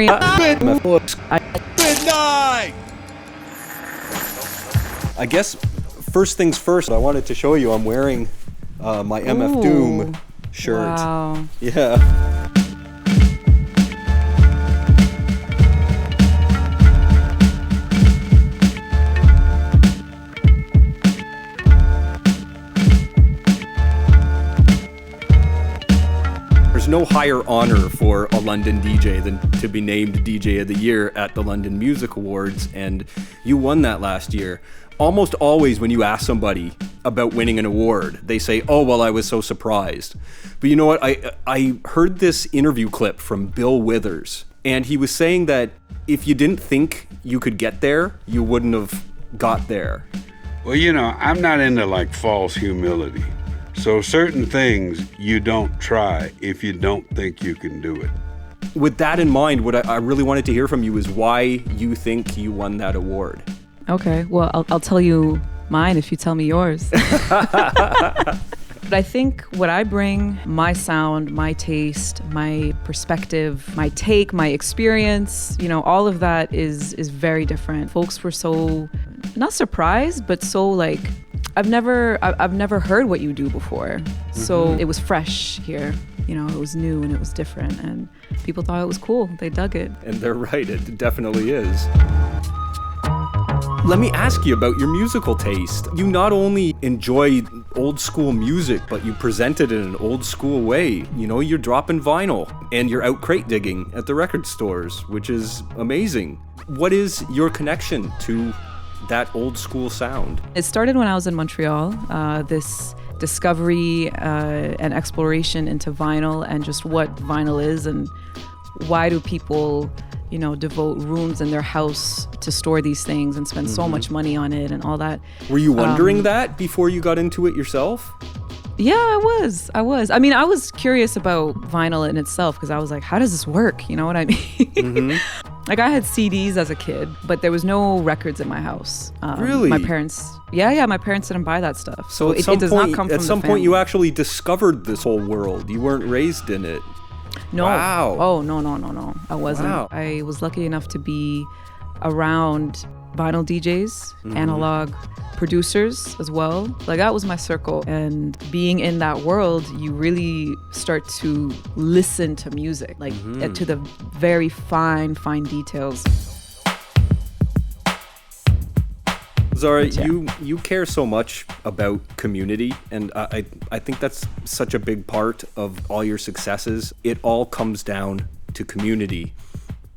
Good night! I guess first things first, I wanted to show you I'm wearing my MF Doom shirt. Wow. Yeah. There's no higher honor for a London DJ than to be named DJ of the Year at the London Music Awards, and you won that last year. Almost always when you ask somebody about winning an award, they say, oh, well, I was so surprised. But you know what? I heard this interview clip from Bill Withers, and he was saying that if you didn't think you could get there, you wouldn't have got there. Well, you know, I'm not into like false humility. So certain things you don't try if you don't think you can do it. With that in mind, what I really wanted to hear from you is why you think you won that award. Okay, well, I'll tell you mine if you tell me yours. But I think what I bring, my sound, my taste, my perspective, my take, my experience, you know, all of that is very different. Folks were so, not surprised, but so like, I've never heard what you do before. So it was fresh here. You know, it was new and it was different, and people thought it was cool. They dug it. And they're right, it definitely is. Let me ask you about your musical taste. You not only enjoy old school music, but you present it in an old school way. You know, you're dropping vinyl and you're out crate digging at the record stores, which is amazing. What is your connection to that old school sound? It started when I was in Montreal, this discovery and exploration into vinyl and just what vinyl is and why do people, you know, devote rooms in their house to store these things and spend so much money on it and all that. Were you wondering that before you got into it yourself? Yeah, I was. I mean, I was curious about vinyl in itself because I was like, how does this work? You know what I mean? Like I had CDs as a kid, but there was no records in my house. Really? My parents, my parents didn't buy that stuff. So it does not come from at some the point you family. actually discovered this whole world. You weren't raised in it. No. Wow. Oh, no. I wasn't. Wow. I was lucky enough to be around vinyl DJs, analog producers as well. Like that was my circle. And being in that world, you really start to listen to music, like to the very fine details. Zahra, Yeah. you care so much about community, and I think that's such a big part of all your successes. It all comes down to community,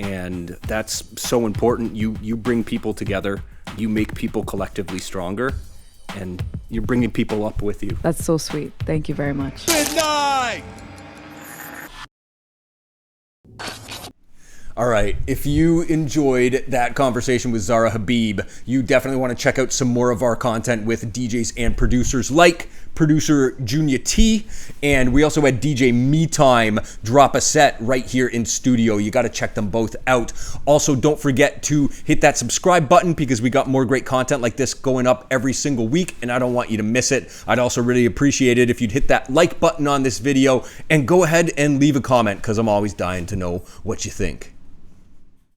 and that's so important. You bring people together, you make people collectively stronger, and you're bringing people up with you. That's so sweet. Thank you very much. Good night! All right, if you enjoyed that conversation with Zahra HABIB, you definitely want to check out some more of our content with DJs and producers like producer Junior T, and we also had DJ Me Time drop a set right here in studio. You got to check them both out. Also, don't forget to hit that subscribe button because we got more great content like this going up every single week, and I don't want you to miss it. I'd also really appreciate it if you'd hit that like button on this video and go ahead and leave a comment because I'm always dying to know what you think.